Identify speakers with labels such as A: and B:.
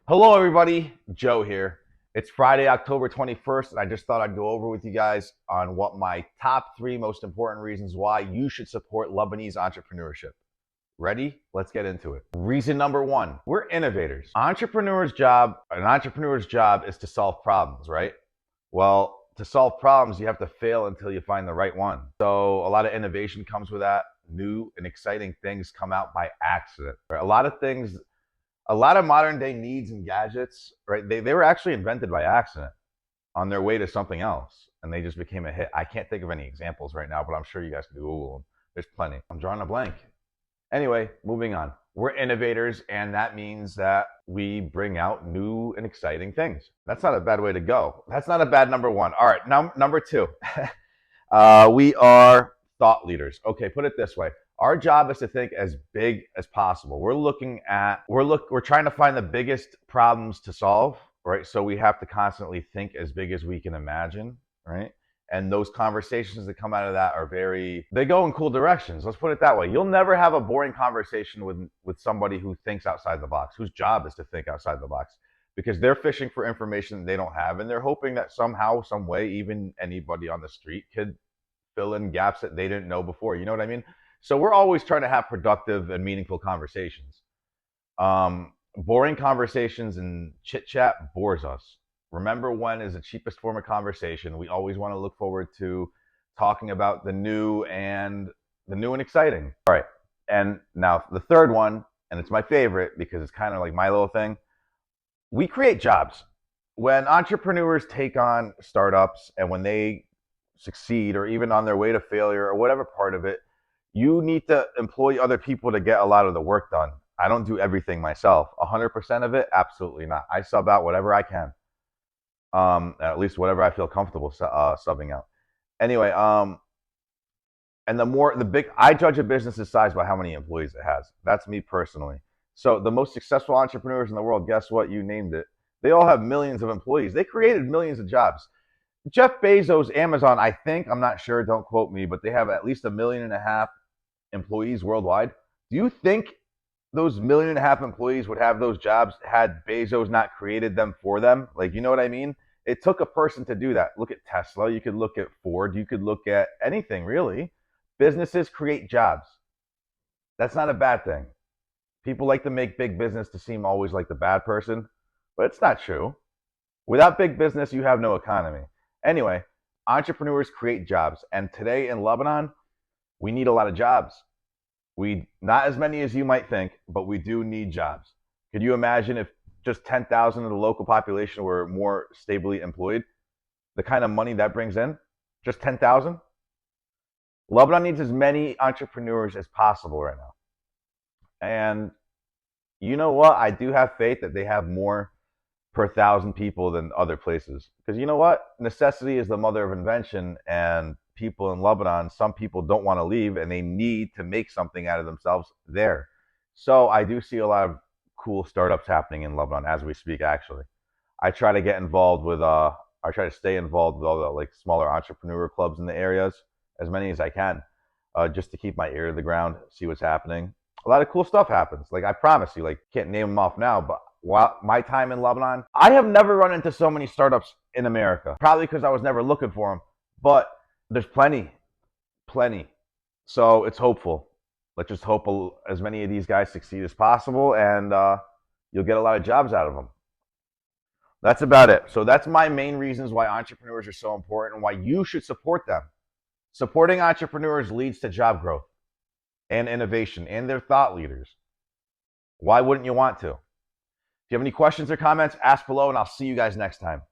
A: Hello, everybody. Joe here. It's Friday, October 21st, and I just thought I'd go over with you guys on what my top three most important reasons why you should support Lebanese entrepreneurship. Ready? Let's get into it. Reason number one, we're innovators. An entrepreneur's job is to solve problems, right? Well, to solve problems, you have to fail until you find the right one. So a lot of innovation comes with that. New and exciting things come out by accident. Right? A lot of modern day needs and gadgets, right? They were actually invented by accident on their way to something else, and they just became a hit. I can't think of any examples right now, but I'm sure you guys can Google them. There's plenty. I'm drawing a blank. Anyway, moving on. We're innovators, and that means that we bring out new and exciting things. That's not a bad way to go. That's not a bad number one. All right, number two. We are thought leaders. Okay, put it this way. Our job is to think as big as possible. We're trying to find the biggest problems to solve, right? So we have to constantly think as big as we can imagine, right? And those conversations that come out of that they go in cool directions. Let's put it that way. You'll never have a boring conversation with somebody who thinks outside the box, whose job is to think outside the box, because they're fishing for information they don't have, and they're hoping that somehow, some way, even anybody on the street could fill in gaps that they didn't know before. You know what I mean? So we're always trying to have productive and meaningful conversations. Boring conversations and chit chat bores us. Remember when is the cheapest form of conversation. We always want to look forward to talking about the new and exciting. All right. And now the third one, and it's my favorite because it's kind of like my little thing. We create jobs. When entrepreneurs take on startups and when they succeed or even on their way to failure or whatever part of it, you need to employ other people to get a lot of the work done. I don't do everything myself. 100% of it, absolutely not. I sub out whatever I can. At least whatever I feel comfortable subbing out. Anyway, and I judge a business's size by how many employees it has. That's me personally. So the most successful entrepreneurs in the world, guess what? You named it. They all have millions of employees. They created millions of jobs. Jeff Bezos, Amazon, I think, I'm not sure, don't quote me, but they have at least 1.5 million employees worldwide. Do you think those 1.5 million employees would have those jobs had Bezos not created them for them? Like, you know what I mean? It took a person to do that. Look at Tesla. You could look at Ford. You could look at anything, really. Businesses create jobs. That's not a bad thing. People like to make big business to seem always like the bad person, but it's not true. Without big business, you have no economy. Anyway, entrepreneurs create jobs. And today in Lebanon, we need a lot of jobs. Not as many as you might think, but we do need jobs. Could you imagine if just 10,000 of the local population were more stably employed? The kind of money that brings in? Just 10,000? Lebanon needs as many entrepreneurs as possible right now. And you know what? I do have faith that they have more per 1,000 people than other places. Because you know what? Necessity is the mother of invention, and people in Lebanon, some people don't want to leave and they need to make something out of themselves there. So I do see a lot of cool startups happening in Lebanon as we speak, actually. I try to I try to stay involved with all the like smaller entrepreneur clubs in the areas, as many as I can, just to keep my ear to the ground, see what's happening. A lot of cool stuff happens. Like I promise you, like can't name them off now, but while my time in Lebanon, I have never run into so many startups in America. Probably because I was never looking for them, but there's plenty. So it's hopeful. Let's just hope as many of these guys succeed as possible, and you'll get a lot of jobs out of them. That's about it. So that's my main reasons why entrepreneurs are so important and why you should support them. Supporting entrepreneurs leads to job growth and innovation, and they're thought leaders. Why wouldn't you want to? If you have any questions or comments, ask below, and I'll see you guys next time.